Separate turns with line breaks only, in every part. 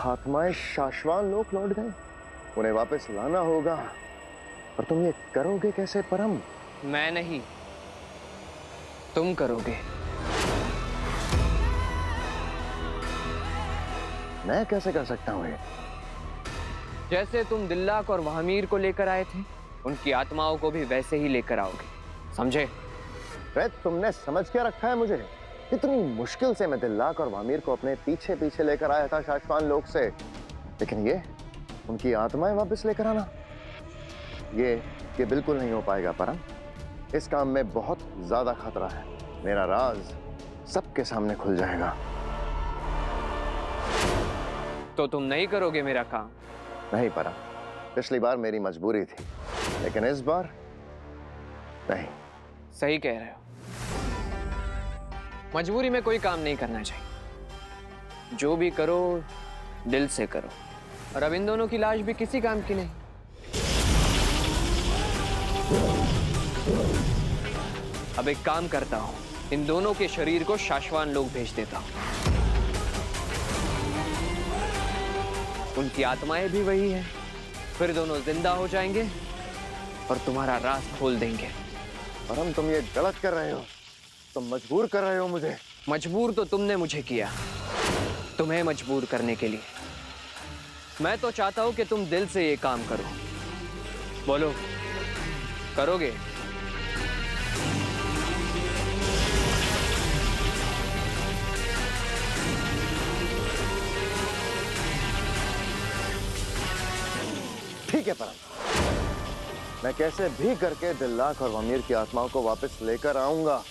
आत्माएं शाश्वत लोक लौट गए, उन्हें वापस लाना होगा। और तुम ये करोगे कैसे परम?
मैं नहीं, तुम करोगे।
मैं कैसे कर सकता हूं ये?
जैसे तुम दिल्लाक और वहामीर को लेकर आए थे, उनकी आत्माओं को भी वैसे ही लेकर आओगे, समझे?
अरे तुमने समझ क्या रखा है मुझे? इतनी मुश्किल से मैं दिल्लाक और वामीर को अपने पीछे पीछे लेकर आया था शाश्वान लोक से, लेकिन ये उनकी आत्माएं वापस लेकर आना, ये बिल्कुल नहीं हो पाएगा परम। इस काम में बहुत ज्यादा खतरा है। मेरा राज सबके सामने खुल जाएगा।
तो तुम नहीं करोगे मेरा काम?
नहीं परम, पिछली बार मेरी मजबूरी थी, लेकिन इस बार नहीं।
सही कह रहे हो, मजबूरी में कोई काम नहीं करना चाहिए। जो भी करो दिल से करो। और अब इन दोनों की लाश भी किसी काम की नहीं। अब एक काम करता हूं, इन दोनों के शरीर को शाश्वान लोक भेज देता हूं। उनकी आत्माएं भी वही हैं, फिर दोनों जिंदा हो जाएंगे और तुम्हारा राज खोल देंगे।
परम तुम ये गलत कर रहे हो, तुम मजबूर कर रहे हो मुझे।
मजबूर तो तुमने मुझे किया, तुम्हें मजबूर करने के लिए। मैं तो चाहता हूं कि तुम दिल से ये काम करो। बोलो, करोगे?
ठीक है परम, मैं कैसे भी करके दिल्लाक और वमीर की आत्माओं को वापस लेकर आऊंगा।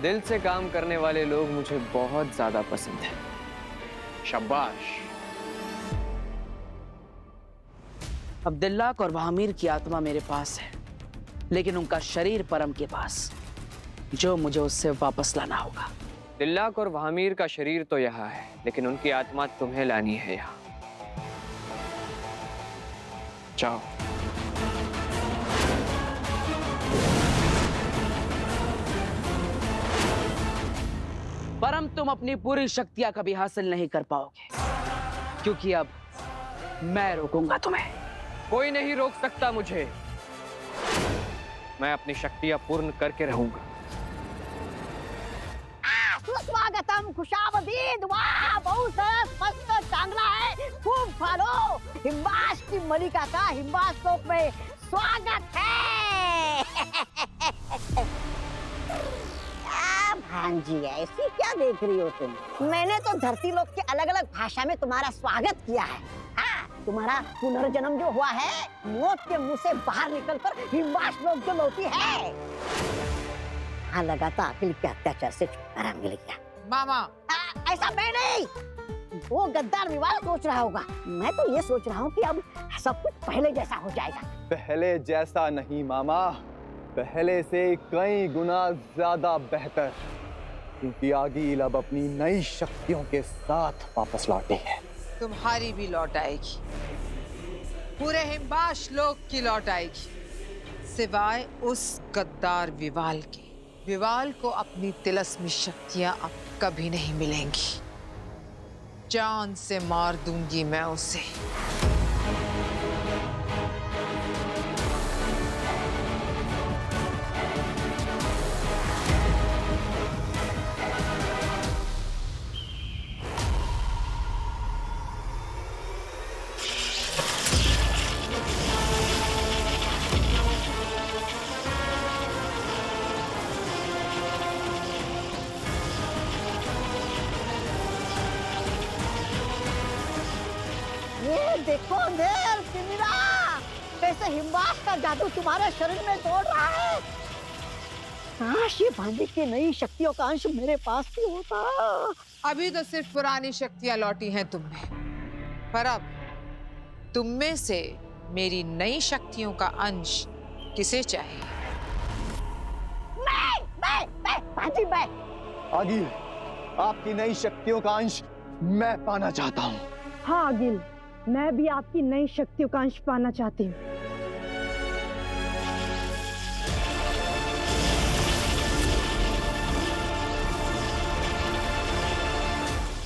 दिल से काम करने वाले लोग मुझे बहुत ज्यादा पसंद हैं। शाबाश।
अब दिल्लाक और वहामीर की आत्मा मेरे पास है, लेकिन उनका शरीर परम के पास, जो मुझे उससे वापस लाना होगा।
दिल्लाक और वहामीर का शरीर तो यहाँ है, लेकिन उनकी आत्मा तुम्हें लानी है यहाँ। जाओ।
परम तुम अपनी पूरी शक्तियां कभी हासिल नहीं कर पाओगे, क्योंकि अब मैं रोकूंगा तुम्हें।
कोई नहीं रोक सकता मुझे। मैं अपनी शक्तियां पूर्ण करके रहूंगा।
स्वागतम, खुशामदीद। वाह, बहुत सरस, मस्त, चांगला है, खूब फालो। हिम्बास की मलिका का हिम्बास लोक में स्वागत है। भांजी ऐसी क्या देख रही हो तुम? मैंने तो धरती लोक के अलग अलग भाषा में तुम्हारा स्वागत किया है। हाँ, तुम्हारा पुनर्जन्म जो हुआ है, मौत के मुंह से बाहर निकलकर हिम्बास लोक जो लौटी है। हाँ, लगातार अकिल के अत्याचार से छुटकारा मिल गया।
मामा,
ऐसा मैं नहीं, वो गद्दार विवाद सोच रहा होगा। मैं तो ये सोच रहा हूँ कि अब सब कुछ पहले जैसा हो जाएगा।
पहले जैसा नहीं मामा, पहले से कई गुना ज्यादा बेहतर, क्योंकि आगिल अब अपनी नई शक्तियों के साथ वापस लौटी है।
तुम्हारी भी लौट आएगी, पूरे हिम्बाश लोक की लौट आएगी, सिवाय उस गद्दार विवाल के। विवाल को अपनी तिलस्मी शक्तियां अब कभी नहीं मिलेंगी। जान से मार दूंगी मैं उसे।
देखो देर तिमिरा, कैसे हिम्बास का जादू तुम्हारे शरीर में दौड़ रहा है। काश ये भांजी की नई शक्तियों का अंश मेरे पास भी होता।
अभी तो सिर्फ पुरानी शक्तियां लौटी हैं तुम में, पर अब तुम में से मेरी नई शक्तियों का अंश किसे चाहिए?
मैं भांजी, मैं।
आगिल, आपकी नई शक्तियों का अंश मैं पाना चाहता हूँ।
हाँ आगिल, मैं भी आपकी नई शक्तियों का अंश पाना चाहती हूँ।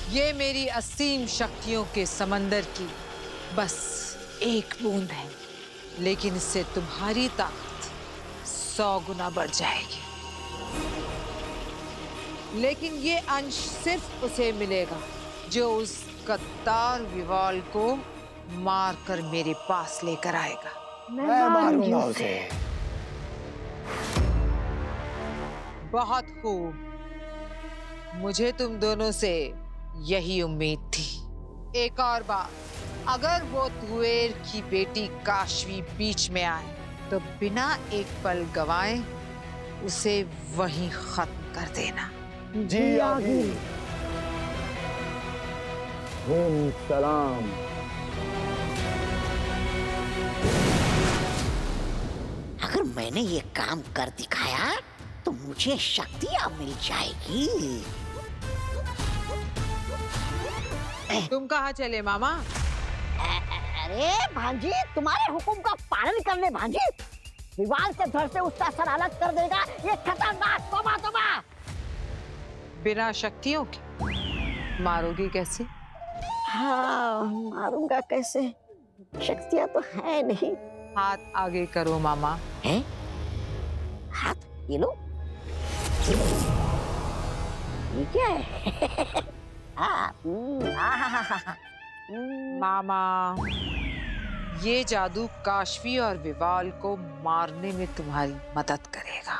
ये मेरी असीम शक्तियों के समंदर की बस एक बूंद है, लेकिन इससे तुम्हारी ताकत 100 गुना बढ़ जाएगी। लेकिन ये अंश सिर्फ उसे मिलेगा जो उस गद्दार विवाल को मारकर मेरे पास लेकर आएगा।
मैं मारूंगा उसे।
बहुत खूब, मुझे तुम दोनों से यही उम्मीद थी। एक और बात, अगर वो तुएर की बेटी काशवी बीच में आए तो बिना एक पल गवाए उसे वहीं खत्म कर देना।
जी आगे। सलाम।
अगर मैंने ये काम कर दिखाया तो मुझे शक्तियां मिल जाएगी।
तुम कहाँ चले मामा?
अरे भांजी, तुम्हारे हुक्म का पालन करने भांजी। विवाल के धड़ से उसका सर अलग कर देगा ये खतरनाक तोबा तोबा।
बिना शक्तियों के मारोगी कैसे?
हाँ, मारूंगा कैसे? शक्तियां तो है नहीं।
हाथ आगे करो मामा।
हैं? हाथ ये लो। ये क्या है?
मामा, ये जादू काशवी और विवाल को मारने में तुम्हारी मदद करेगा,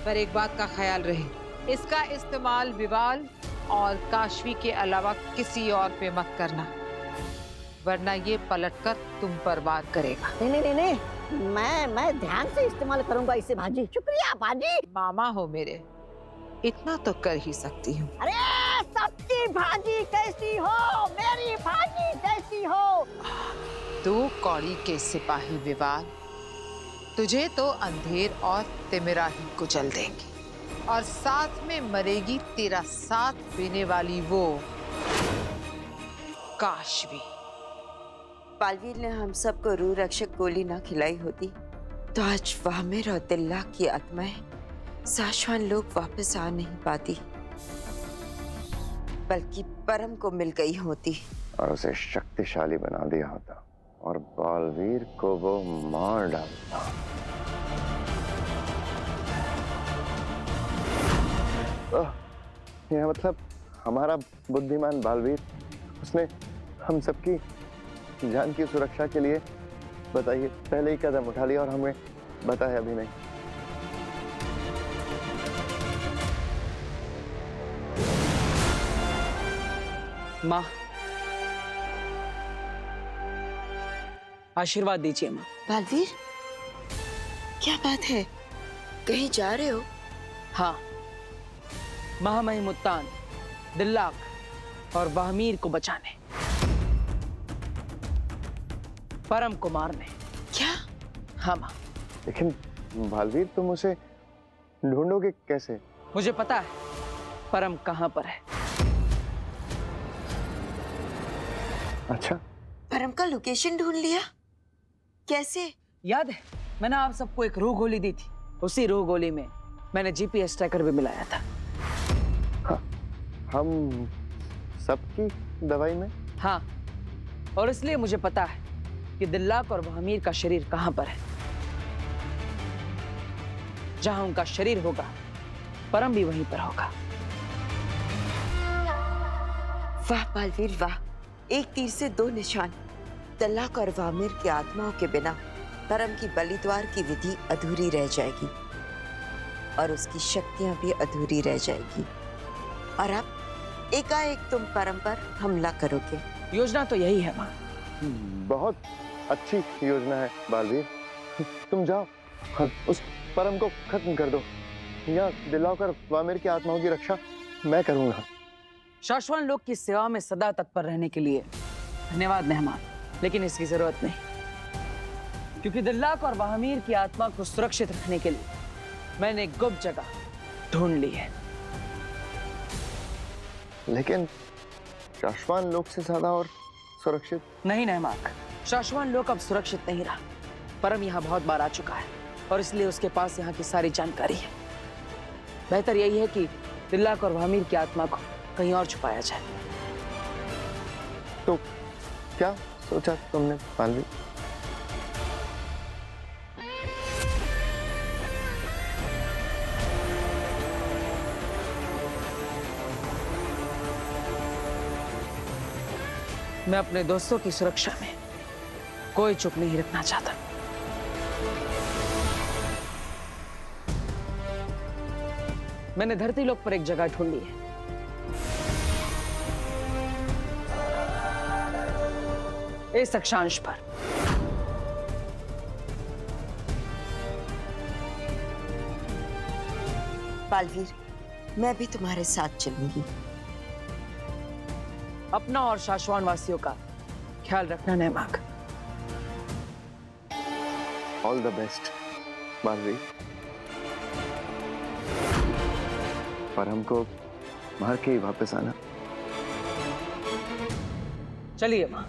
पर एक बात का ख्याल रहे, इसका इस्तेमाल विवाल और काशवी के अलावा किसी और पे मत करना, वरना ये पलटकर तुम पर वार करेगा।
नहीं, मैं ध्यान से इस्तेमाल करूंगा इसे भांजी। शुक्रिया भांजी।
मामा हो मेरे, इतना तो कर ही सकती हूँ।
अरे सबकी भांजी कैसी हो, मेरी भांजी कैसी हो?
तू कौड़ी के सिपाही विवाल, तुझे तो अंधेर और तिमिरा ही कुचल देंगे, और साथ में मरेगी तेरा साथ पीने वाली वो काशवी।
बालवीर ने हम सबको रूह रक्षक गोली ना खिलाई होती तो आज वामिर और दिल्ला की आत्माएं साशवान लोग वापस आ नहीं पाती, बल्कि परम को मिल गई होती
और उसे शक्तिशाली बना दिया होता और बालवीर को वो मार डालता। यह मतलब हमारा बुद्धिमान बालवीर, उसने हम सबकी जान की सुरक्षा के लिए बताइए पहले ही कदम उठा लिया और हमें बताया भी नहीं।
माँ, आशीर्वाद दीजिए माँ।
बालवीर, क्या बात है, कहीं जा रहे हो?
हाँ, महामहिमुत्तान, दिल्लाक और वाहमीर को बचाने, परम को मारने।
क्या?
हाँ माँ।
लेकिन बालवीर, तुम उसे ढूंढोगे कैसे?
मुझे पता है परम कहाँ पर है।
अच्छा,
परम का लोकेशन ढूंढ लिया? कैसे?
याद है मैंने आप सबको एक रूह गोली दी थी, उसी रूह गोली में मैंने जीपीएस ट्रैकर भी मिलाया था।
हाँ, हम सबकी दवाई में?
हाँ, और इसलिए मुझे पता है कि दिल्लाक और वाहमीर का शरीर कहां पर है। जहां उनका शरीर होगा परम भी वहीं पर होगा।
वाह बालवीर वाह, एक तीर से दो निशान। दिल्लाक और वामिर की आत्माओं के बिना परम की बलिद्वार की विधि अधूरी रह जाएगी और उसकी शक्तियां भी अधूरी रह जाएगी। और अब एकाएक तुम परम पर हमला करोगे।
योजना तो यही है माँ।
बहुत अच्छी योजना है बालवीर। तुम जाओ, उस परम को खत्म कर दो। यहाँ दिल्लाक और वामिर की आत्माओं की रक्षा मैं करूंगा।
शाश्वत लोक की सेवा में सदा तत्पर रहने के लिए धन्यवाद मेहमान, लेकिन इसकी जरूरत नहीं, क्योंकि दिल्लाक और वाहमीर की आत्मा को सुरक्षित रखने के लिए मैंने एक गुप्त जगह ढूंढ ली है।
लेकिन शाश्वत लोक से ज्यादा और सुरक्षित?
नहीं मेहमान, शाश्वत लोक अब सुरक्षित नहीं रहा। परम यहाँ बहुत बार आ चुका है और इसलिए उसके पास यहाँ की सारी जानकारी है। बेहतर यही है कि दिल्लाक और वाहमीर की आत्मा को कहीं और छुपाया जाए।
तो क्या सोचा तुमने पालवी?
मैं अपने दोस्तों की सुरक्षा में कोई चुप नहीं रखना चाहता। मैंने धरती लोक पर एक जगह ढूंढी है। इस अक्षांश पर।
बालवीर, मैं भी तुम्हारे साथ चलूंगी।
अपना और शाश्वान वासियों का ख्याल रखना नैमाक।
All the best Malvi. पर हमको मार के ही वापस आना।
चलिए मां।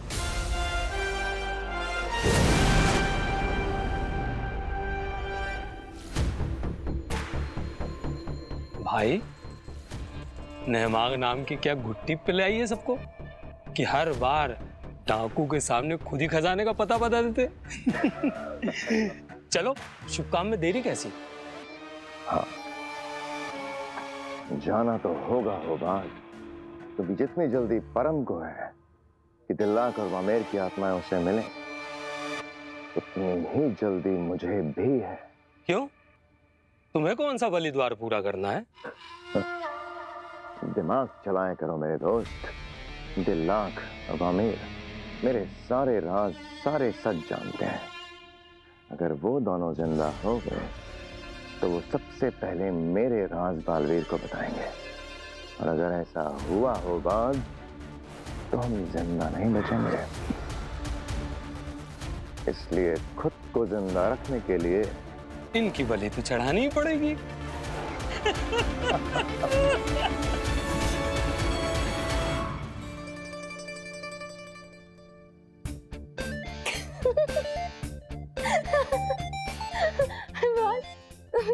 भाई, नेहमाग नाम की क्या घुट्टी पिलाई है सबको कि हर बार डाकू के सामने खुद ही खजाने का पता बता देते। चलो, शुभ काम में देरी कैसी?
हाँ, जाना तो होगा क्योंकि जितनी जल्दी परम को है कि दिल्लाक और वामेर की आत्माएं उसे मिले, उतनी ही जल्दी मुझे भी है।
क्यों? तुम्हें कौन सा बलिद्वार पूरा करना है?
दिमाग चलाएं करो मेरे दोस्त। दिल्लाक और वामेर मेरे सारे राज, सारे सच जानते हैं। अगर वो दोनों जिंदा हो गए तो वो सबसे पहले मेरे राज बालवीर को बताएंगे, और अगर ऐसा हुआ होगा तो हम जिंदा नहीं बचेंगे। इसलिए खुद को जिंदा रखने के लिए
इनकी बलि तो चढ़ानी ही पड़ेगी।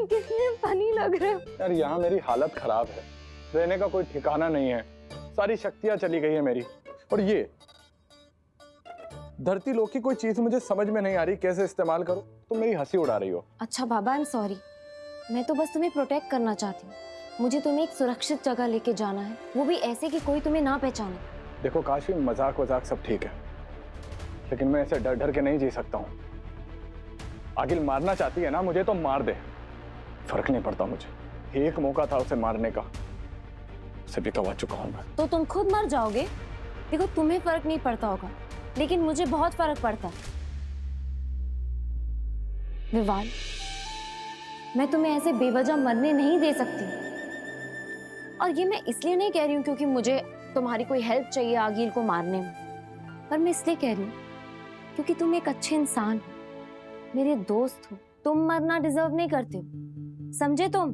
कितने फनी लग रहे हो
यार, यहाँ मेरी हालत खराब है, रहने का कोई ठिकाना नहीं है, सारी शक्तियां चली गई है मेरी। और ये धरती लोक की कोई चीज मुझे समझ में नहीं आ रही, कैसे इस्तेमाल करूं? तुम मेरी हंसी उड़ा रही हो।
अच्छा बाबा, आई एम सॉरी। मैं तो बस तुम्हें प्रोटेक्ट करना चाहती हूँ। मुझे तुम्हें एक सुरक्षित जगह लेके जाना है, वो भी ऐसे कि कोई तुम्हें ना पहचाने।
देखो काशी, मजाक वजाक सब ठीक है, लेकिन मैं ऐसे डर डर के नहीं जी सकता हूँ। आगिल मारना चाहती है ना मुझे, तो मार दे, फर्क नहीं पड़ता मुझे। एक मौका था उसे मारने का, उसे भी गवा चुका हूं मैं।
तो तुम खुद मर जाओगे। देखो, तुम्हें फर्क नहीं पड़ता होगा, लेकिन मुझे बहुत फर्क पड़ता है। विवाल, मैं तुम्हें ऐसे बेवजह मरने नहीं दे सकती। और ये मैं इसलिए नहीं कह रही हूँ क्योंकि मुझे तुम्हारी कोई हेल्प चाहिए आगिल को मारने में, पर मैं इसलिए कह रही हूँ क्योंकि तुम एक अच्छे इंसान हो, मेरे दोस्त हो। तुम मरना डिजर्व नहीं करते हो, समझे तुम?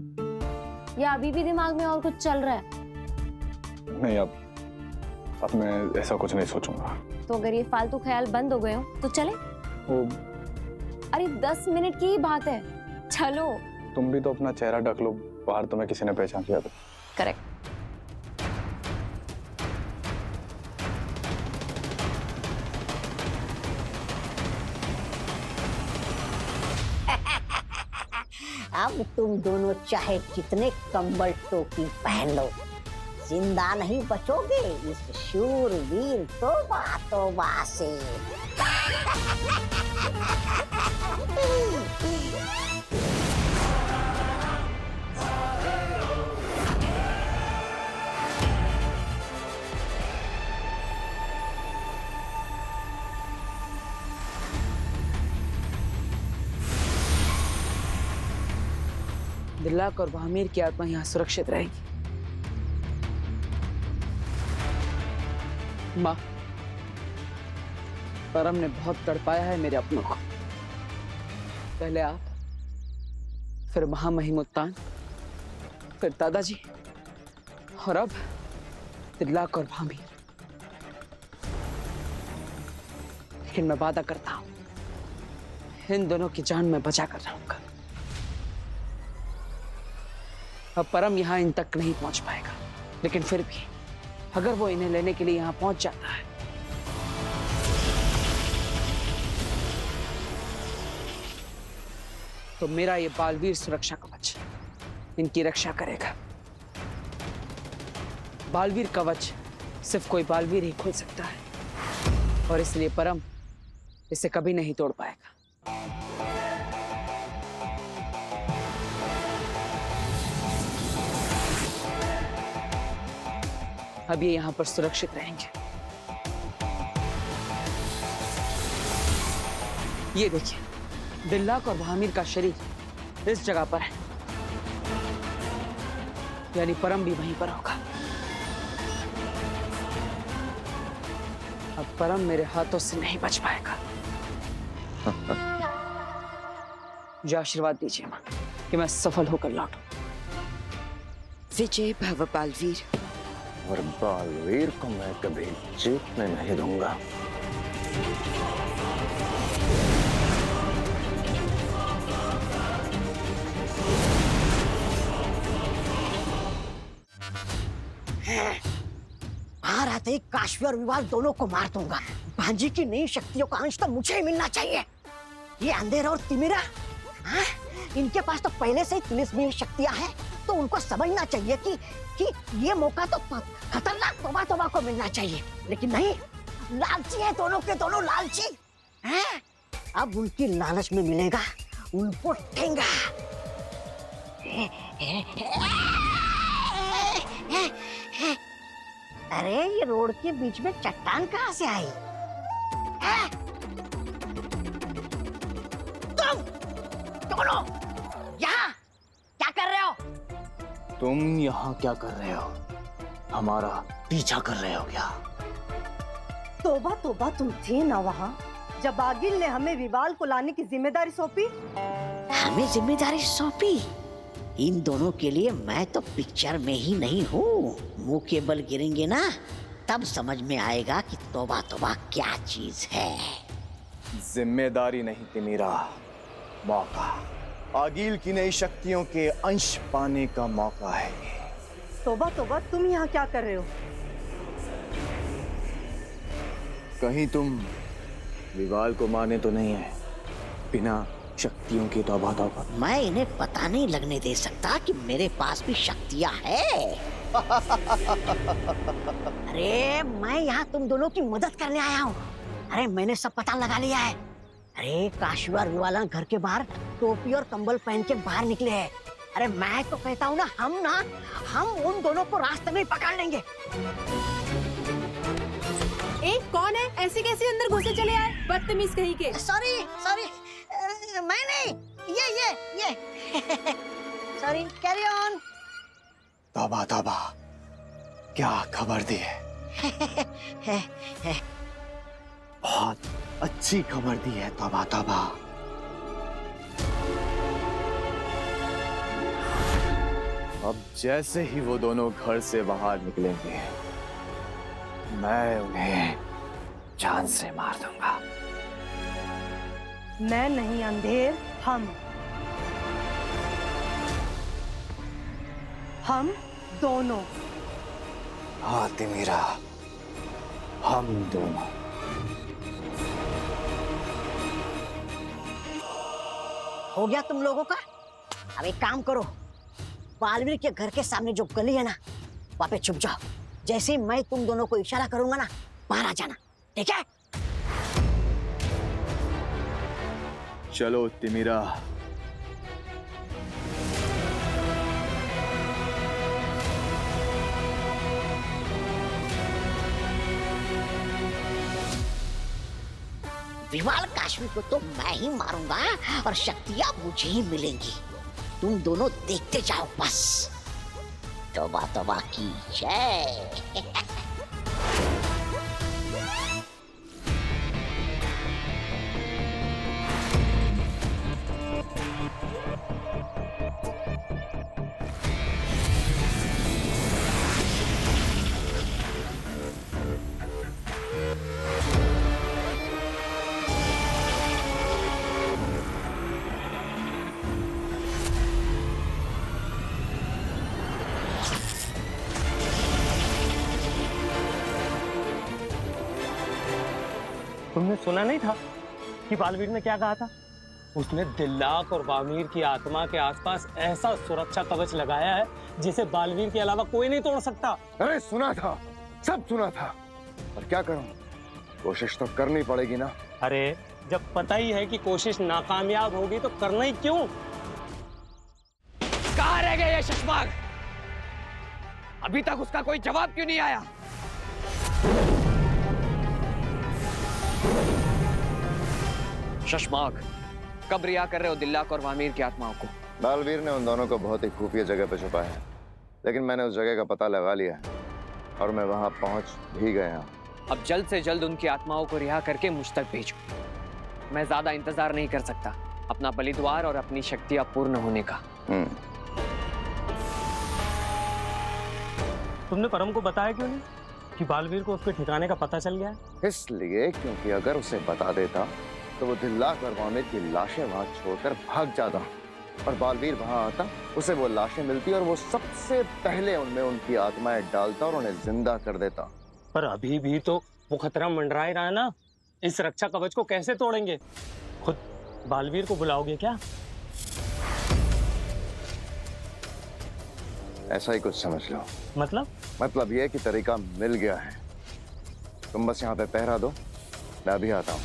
या अभी भी दिमाग में और कुछ चल रहा है?
नहीं, अब मैं ऐसा कुछ नहीं सोचूंगा।
तो अगर ये फालतू ख्याल बंद हो गए हो तो चले। अरे 10 मिनट की ही बात है, चलो।
तुम भी तो अपना चेहरा ढक लो, बाहर तुम्हें किसी ने पहचान लिया तो।
करेक्ट।
अब तुम दोनों चाहे कितने कंबल टोपी पहन लो, जिंदा नहीं बचोगे इस शूरवीर तोबा से।
दिल्लाक और वामीर की आत्मा यहाँ सुरक्षित रहेगी। माँ, परम ने बहुत तड़पाया है मेरे अपनों को। पहले आप, फिर महामहिमोत्तान, फिर दादाजी, और अब दिल्लाक और वामीर। लेकिन मैं वादा करता हूं, इन दोनों की जान मैं बचा कर रहूंगा। अब परम यहां इन तक नहीं पहुंच पाएगा, लेकिन फिर भी अगर वो इन्हें लेने के लिए यहां पहुंच जाता है तो मेरा ये बालवीर सुरक्षा कवच इनकी रक्षा करेगा। बालवीर कवच सिर्फ कोई बालवीर ही खोल सकता है और इसलिए परम इसे कभी नहीं तोड़ पाएगा। अब ये यहां पर सुरक्षित रहेंगे। ये देखिए, दिल्लाक और बहामीर का शरीर इस जगह पर है, यानी परम भी वहीं पर होगा। अब परम मेरे हाथों से नहीं बच पाएगा। मुझे आशीर्वाद दीजिए मां कि मैं सफल होकर लौटूं।
विजय भव बालवीर।
और बालवीर को मैं कभी जीतने नहीं दूंगा।
बाहर आते ही काशवी और विवाल दोनों को मार दूंगा। भांजी की नई शक्तियों का अंश तो मुझे ही मिलना चाहिए। ये अंधेरा और तिमिरा, हाँ? इनके पास तो पहले से ही तिलिस्मी शक्तियां हैं, तो उनको समझना चाहिए कि ये मौका तो खतरनाक तोबा को मिलना चाहिए, लेकिन नहीं, लालची है दोनों के दोनों लालची हैं। अब उनकी लालच में मिलेगा उनको ठेंगा। अरे ये रोड के बीच में चट्टान कहाँ से आई? तुम दोनों यहाँ क्या कर रहे हो?
तुम यहाँ क्या कर रहे हो? हमारा पीछा कर रहे हो क्या?
तोबा तोबा, तुम थे ना वहाँ जब आगिल ने हमें विवाल को लाने की जिम्मेदारी सौंपी?
हमें जिम्मेदारी सौंपी? इन दोनों के लिए मैं तो पिक्चर में ही नहीं हूँ। मुंह के बल गिरेंगे ना, तब समझ में आएगा कि तोबा तोबा क्या चीज है।
जिम्मेदारी नहीं तिमिरा, मौका। आगिल की नई शक्तियों के अंश पाने का मौका है।
तोबा तोबा, तुम यहाँ क्या कर रहे हो?
कहीं तुम विवाल को माने तो नहीं है बिना शक्तियों की? तौबा तौबा।
मैं इन्हें पता नहीं लगने दे सकता कि मेरे पास भी शक्तियां हैं। अरे मैं यहाँ तुम दोनों की मदद करने आया हूँ। अरे मैंने सब पता लगा लिया है। अरे काशवी और विवाला घर के बाहर टोपी और कंबल पहन के बाहर निकले हैं। अरे मैं तो कहता हूँ ना हम उन दोनों को रास्ते में पकड़ लेंगे।
कौन है? ऐसे कैसे अंदर घुसे चले आए? बदतमीज कहीं के।
सॉरी मैं नहीं, ये सॉरी, कैरी ऑन।
तौबा तौबा, क्या खबर दी है? बहुत अच्छी खबर दी है। तौबा तौबा। अब जैसे ही वो दोनों घर से बाहर निकलेंगे, मैं उन्हें जान से मार दूंगा।
मैं नहीं अंधेर, हम दोनों।
हाँ तिमिरा, हम दोनों।
हो गया तुम लोगों का? अब एक काम करो, बालवीर के घर के सामने जो गली है ना, वहां पे छुप जाओ। जैसे ही मैं तुम दोनों को इशारा करूंगा ना, बाहर आ जाना, ठीक है?
चलो तिमिरा।
विवाल काशवी को तो मैं ही मारूंगा और शक्तियां मुझे ही मिलेंगी। तुम दोनों देखते जाओ बस। तौबा तौबा की जय।
तुमने सुना नहीं था कि बालवीर ने क्या कहा था?
उसने दिल्लाक और वामीर की आत्मा के आसपास ऐसा सुरक्षा कवच लगाया है जिसे बालवीर के अलावा कोई नहीं तोड़ सकता।
अरे सुना था, सब सुना था, पर क्या करूं, कोशिश तो करनी पड़ेगी ना।
अरे जब पता ही है कि कोशिश नाकामयाब होगी तो करना ही क्यों?
कहाँ रह गए ये शशमाग? अभी तक उसका कोई जवाब क्यों नहीं आया? शशमाग, कब रिहा कर रहे हो दिल्लाक और वामीर की आत्माओं को?
बालवीर ने उन दोनों को बहुत ही खुफिया जगह पे छुपाया है, लेकिन मैंने उस जगह का पता लगा लिया है और मैं वहां पहुंच भी गया।
अब जल्द से जल्द उनकी आत्माओं को रिहा करके मुझ तक भेजो। मैं ज्यादा इंतजार नहीं कर सकता अपना बलिद्वार और अपनी शक्तियां पूर्ण होने का।
तुमने परम को बताया क्यों नहीं कि बालवीर को उसके ठिकाने का पता चल गया है?
इसलिए क्योंकि अगर उसे बता देता तो वो दिल्लाक और वामिर की लाशें वहां छोड़कर भाग जाता और बालवीर वहां आता, उसे वो लाशें मिलती और वो सबसे पहले उनमें उनकी आत्माएं डालता और उन्हें जिंदा कर देता।
पर अभी भी तो वो खतरा मंडरा ही रहा है ना। इस रक्षा कवच को कैसे तोड़ेंगे? खुद बालवीर को बुलाओगे क्या?
ऐसा ही कुछ समझ लो।
मतलब
ये कि तरीका मिल गया है, तुम बस यहाँ पे पहरा दो, मैं अभी आता हूँ।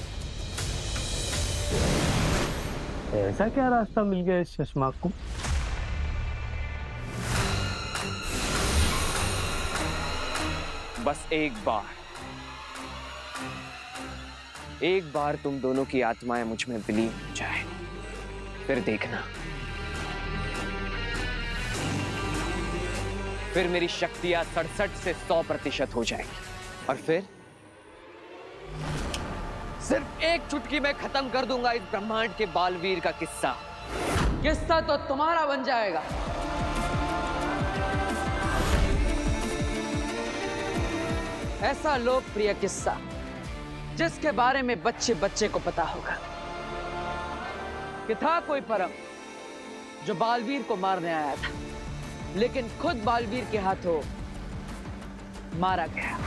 ऐसा क्या रास्ता मिल गया इस शशमाग को?
बस एक बार तुम दोनों की आत्माएं मुझ में विलीन हो जाए, फिर देखना, फिर मेरी शक्तियां 67 से 100% हो जाएगी और फिर सिर्फ एक चुटकी में खत्म कर दूंगा इस ब्रह्मांड के बालवीर का किस्सा।
किस्सा तो तुम्हारा बन जाएगा। ऐसा लोकप्रिय किस्सा जिसके बारे में बच्चे बच्चे को पता होगा कि था कोई परम जो बालवीर को मारने आया था, लेकिन खुद बालवीर के हाथों मारा गया।